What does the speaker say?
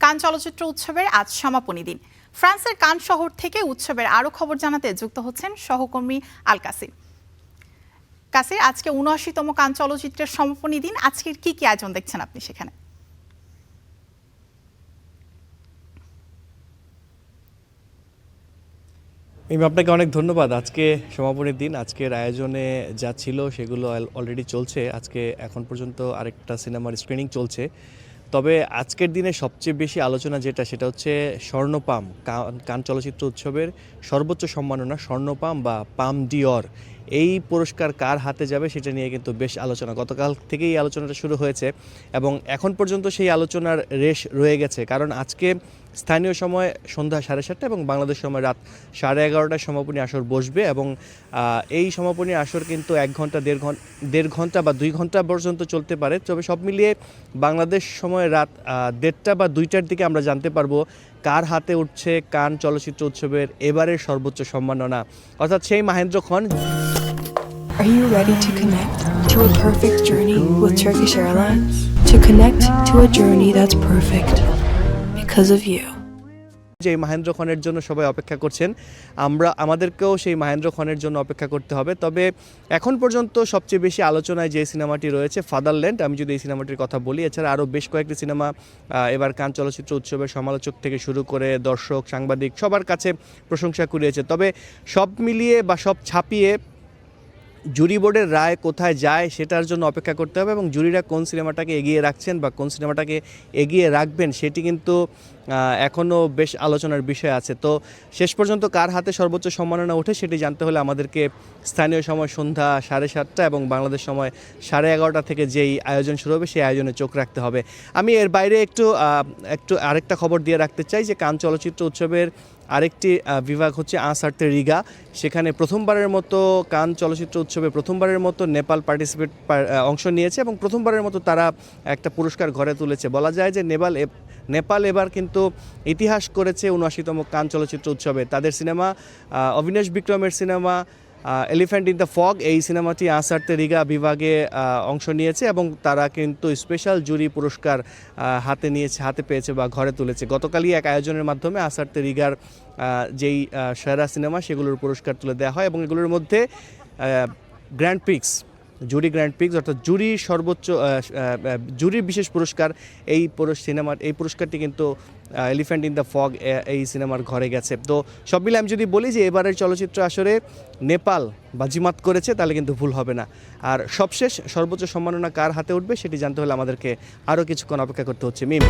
কান চলচ্চিত্র উৎসবের আজ সমাপনী দিন। ফ্রান্সের কান শহর থেকে উৎসবের আরও খবর জানাতে যুক্ত হচ্ছেন সহকর্মী আল কাসির। কাসির, আজকে ৭৯তম কান চলচ্চিত্রের সমাপনী দিন, আজকের কি কি আয়োজন দেখছেন আপনি সেখানে? আপনাকে অনেক ধন্যবাদ। আজকে সমাপনীর দিন, আজকের আয়োজনে যা ছিল সেগুলো অলরেডি চলছে। আজকে এখন পর্যন্ত আরেকটা সিনেমার স্ক্রিনিং চলছে। তবে আজকের দিনে সবচেয়ে বেশি আলোচনা সেটা হচ্ছে স্বর্ণপাম, কান চলচ্চিত্র উৎসবের সর্বোচ্চ সম্মাননা স্বর্ণপাম বা পাম ডিওর। এই পুরস্কার কার হাতে যাবে সেটা নিয়ে কিন্তু বেশ আলোচনা, গতকাল থেকেই এই আলোচনাটা শুরু হয়েছে এবং এখন পর্যন্ত সেই আলোচনার রেশ রয়ে গেছে। কারণ আজকে স্থানীয় সময় সন্ধ্যা 7:30 এবং বাংলাদেশ সময় রাত 11:30টায় সমাপনী আসর বসবে এবং এই সমাপনী আসর কিন্তু 1 ঘন্টা, দেড় ঘন্টা বা 2 ঘন্টা পর্যন্ত চলতে পারে। তবে সব মিলিয়ে বাংলাদেশ সময় রাত 1:30 বা 2টার দিকে আমরা জানতে পারবো কার হাতে উঠছে কান চলচ্চিত্র উৎসবের এবারের সর্বোচ্চ সম্মাননা, অর্থাৎ সেই মাহেন্দ্র খন। Are you ready to connect to a perfect journey with Turkish Airlines? To connect to a journey that's perfect because of you. যে মাহেন্দ্র খনের জন্য সবাই অপেক্ষা করছেন, আমাদেরকেও সেই মাহেন্দ্র খনের জন্য অপেক্ষা করতে হবে। তবে এখন পর্যন্ত সবচেয়ে বেশি আলোচনায় যে সিনেমাটি রয়েছে ফাদারল্যান্ড, আমি যদি এই সিনেমাটির কথা বলি, এছাড়া আরও বেশ কয়েকটি সিনেমা এবার কান চলচ্চিত্র উৎসবের সমালোচক থেকে শুরু করে দর্শক, সাংবাদিক সবার কাছে প্রশংসা কুড়িয়েছে। তবে সব মিলিয়ে বা সব ছাপিয়ে জুরি বোর্ডের রায় কোথায় যায় সেটার জন্য অপেক্ষা করতে হবে এবং জুরিরা কোন সিনেমাটাকে এগিয়ে রাখছেন বা কোন সিনেমাটাকে এগিয়ে রাখবেন সেটি কিন্তু এখনও বেশ আলোচনার বিষয় আছে। তো শেষ পর্যন্ত কার হাতে সর্বোচ্চ সম্মাননা ওঠে সেটি জানতে হলে আমাদেরকে স্থানীয় সময় সন্ধ্যা 7:30 এবং বাংলাদেশ সময় 11:30 থেকে যেই আয়োজন শুরু হবে সেই আয়োজনে চোখ রাখতে হবে। আমি এর বাইরে একটু আরেকটা খবর দিয়ে রাখতে চাই যে কান চলচ্চিত্র উৎসবের আরেকটি বিভাগ হচ্ছে আসার্তে রিগা। সেখানে প্রথমবারের মতো কান চলচ্চিত্র উৎসবে প্রথমবারের মতো নেপাল অংশ নিয়েছে এবং প্রথমবারের মতো তারা একটা পুরস্কার ঘরে তুলেছে। বলা যায় যে নেপাল এবার কিন্তু ইতিহাস করেছে ৭৯তম কান চলচ্চিত্র উৎসবে। তাদের সিনেমা অবিনাশ বিক্রমের cinema elephant in the fog, এই সিনেমাটি আসার্তে রিগা বিভাগে অংশ নিয়েছে এবং তারা কিন্তু স্পেশাল জুরি পুরস্কার হাতে পেয়েছে বা ঘরে তুলেছে। গতকালই এক আয়োজনের মাধ্যমে আসার্তে রিগার যেই সেরা সিনেমা সেগুলোর পুরস্কার তুলে দেওয়া হয় এবং এগুলোর মধ্যে গ্র্যান্ড পিক্স, জুরি গ্র্যান্ড পিক্স অর্থাৎ জুরির বিশেষ পুরস্কার, এই পুরস্কারটি কিন্তু এলিফ্যান্ট ইন দ্য ফগ এই সিনেমার ঘরে গেছে। তো সব মিলে আমি যদি বলি যে এবারের চলচ্চিত্র আসরে নেপাল বাজিমাত করেছে তাহলে কিন্তু ভুল হবে না। আর সবশেষ সর্বোচ্চ সম্মাননা কার হাতে উঠবে সেটি জানতে হলে আমাদেরকে আরও কিছুক্ষণ অপেক্ষা করতে হচ্ছে। মিম।